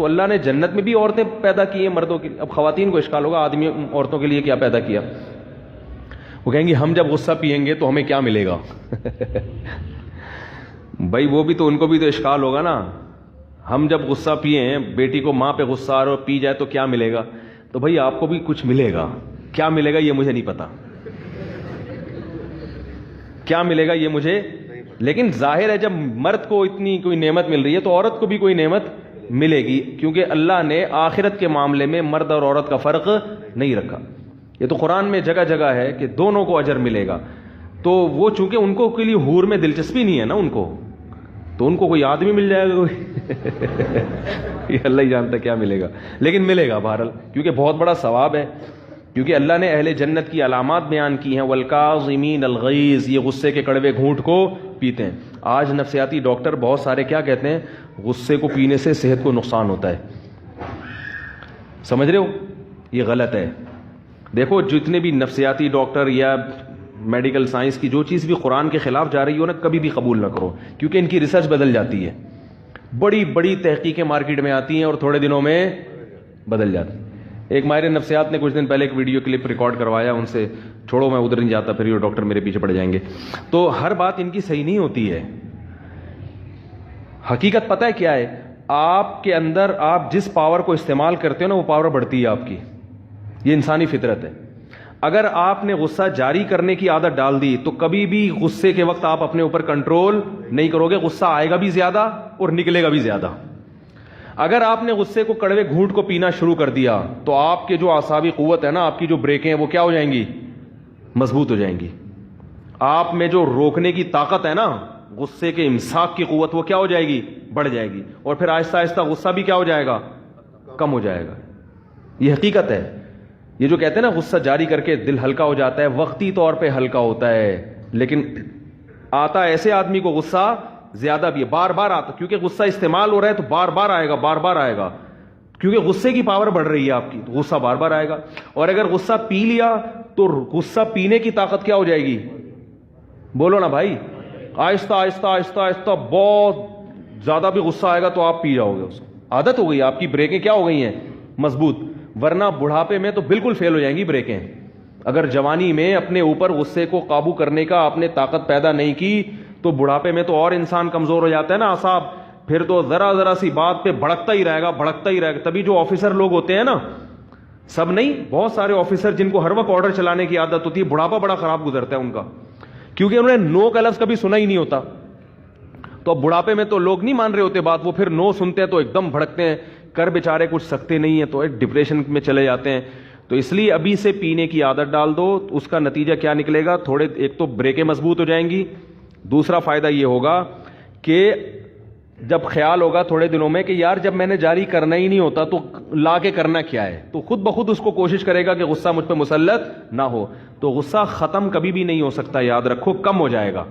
تو اللہ نے جنت میں بھی عورتیں پیدا کی ہیں مردوں کے لیے. اب خواتین کو اشکال ہوگا آدمی عورتوں کے لیے کیا پیدا کیا؟ وہ کہیں گی ہم جب غصہ پئیں گے تو ہمیں کیا ملے گا؟ بھائی وہ بھی تو ان کو بھی تو اشکال ہوگا نا. ہم جب غصہ پیئیں, بیٹی کو ماں پہ غصہ آ رہا پی جائے تو کیا ملے گا؟ تو بھائی آپ کو بھی کچھ ملے گا. کیا ملے گا یہ مجھے نہیں پتا, کیا ملے گا یہ مجھے. لیکن ظاہر ہے جب مرد کو اتنی کوئی نعمت مل رہی ہے تو عورت کو بھی کوئی نعمت ملے گی, کیونکہ اللہ نے آخرت کے معاملے میں مرد اور عورت کا فرق نہیں رکھا. یہ تو قرآن میں جگہ جگہ ہے کہ دونوں کو اجر ملے گا. تو وہ چونکہ ان کو کے لیے حور میں دلچسپی نہیں ہے نا ان کو, تو ان کو کوئی آدمی مل جائے گا کوئی یہ اللہ ہی جانتا کیا ملے گا, لیکن ملے گا بہرحال, کیونکہ بہت بڑا ثواب ہے. کیونکہ اللہ نے اہل جنت کی علامات بیان کی ہیں, والکاظمین الغیظ, یہ غصے کے کڑوے گھونٹ کو پیتے ہیں. آج نفسیاتی ڈاکٹر بہت سارے کیا کہتے ہیں, غصے کو پینے سے صحت کو نقصان ہوتا ہے. سمجھ رہے ہو, یہ غلط ہے. دیکھو جتنے بھی نفسیاتی ڈاکٹر یا میڈیکل سائنس کی جو چیز بھی قرآن کے خلاف جا رہی ہو نا, کبھی بھی قبول نہ کرو, کیونکہ ان کی ریسرچ بدل جاتی ہے. بڑی بڑی تحقیقیں مارکیٹ میں آتی ہیں اور تھوڑے دنوں میں بدل جاتی ہیں. ایک ماہر نفسیات نے کچھ دن پہلے ایک ویڈیو کلپ ریکارڈ کروایا, ان سے چھوڑو میں ادھر نہیں جاتا, پھر یہ ڈاکٹر میرے پیچھے پڑ جائیں گے. تو ہر بات ان کی صحیح نہیں ہوتی ہے. حقیقت پتہ ہے کیا ہے, آپ کے اندر آپ جس پاور کو استعمال کرتے ہو نا وہ پاور بڑھتی ہے آپ کی. یہ انسانی فطرت ہے. اگر آپ نے غصہ جاری کرنے کی عادت ڈال دی تو کبھی بھی غصے کے وقت آپ اپنے اوپر کنٹرول نہیں کرو گے, غصہ آئے گا بھی زیادہ اور نکلے گا بھی زیادہ. اگر آپ نے غصے کو کڑوے گھونٹ کو پینا شروع کر دیا تو آپ کے جو اعصابی قوت ہے نا, آپ کی جو بریکیں ہیں وہ کیا ہو جائیں گی, مضبوط ہو جائیں گی. آپ میں جو روکنے کی طاقت ہے نا, غصے کے امساک کی قوت, وہ کیا ہو جائے گی, بڑھ جائے گی. اور پھر آہستہ آہستہ غصہ بھی کیا ہو جائے گا, کم ہو جائے گا. یہ حقیقت ہے. یہ جو کہتے ہیں نا غصہ جاری کر کے دل ہلکا ہو جاتا ہے, وقتی طور پہ ہلکا ہوتا ہے, لیکن آتا ایسے آدمی کو غصہ زیادہ بھی ہے, بار بار آتا, کیونکہ غصہ استعمال ہو رہا ہے تو بار بار آئے گا, بار بار آئے گا, کیونکہ غصے کی پاور بڑھ رہی ہے آپ کی, تو غصہ بار بار آئے گا. اور اگر غصہ پی لیا تو غصہ پینے کی طاقت کیا ہو جائے گی, بولو نا بھائی, آہستہ آہستہ آہستہ آہستہ بہت زیادہ بھی غصہ آئے گا تو آپ پی جاؤ گے. اس عادت ہو گئی, آپ کی بریکیں کیا ہو گئی ہیں, مضبوط. ورنہ بڑھاپے میں تو بالکل فیل ہو جائیں گی بریکیں. اگر جوانی میں اپنے اوپر غصے کو قابو کرنے کا آپ نے طاقت پیدا نہیں کی تو بڑھاپے میں تو اور انسان کمزور ہو جاتا ہے نا اعصاب, پھر تو ذرا ذرا سی بات پہ بھڑکتا ہی رہے گا, بھڑکتا ہی رہے گا. تبھی جو آفیسر لوگ ہوتے ہیں نا, سب نہیں, بہت سارے آفیسر جن کو ہر وقت آرڈر چلانے کی عادت ہوتی ہے, بڑھاپا بڑا خراب گزرتا ہے ان کا, کیونکہ انہوں نے نو کا لفظ کبھی سنا ہی نہیں ہوتا. تو اب بڑھاپے میں تو لوگ نہیں مان رہے ہوتے بات, وہ پھر نو سنتے ہیں تو ایک دم بھڑکتے ہیں, کر بیچارے کچھ سکتے نہیں ہیں تو ایک ڈپریشن میں چلے جاتے ہیں. تو اس لیے ابھی سے پینے کی عادت ڈال دو, اس کا نتیجہ کیا نکلے گا, تھوڑے ایک تو بریکیں مضبوط ہو جائیں گی, دوسرا فائدہ یہ ہوگا کہ جب خیال ہوگا تھوڑے دنوں میں کہ یار جب میں نے جاری کرنا ہی نہیں ہوتا تو لا کے کرنا کیا ہے, تو خود بخود اس کو کوشش کرے گا کہ غصہ مجھ پہ مسلط نہ ہو. تو غصہ ختم کبھی بھی نہیں ہو سکتا, یاد رکھو, کم ہو جائے گا.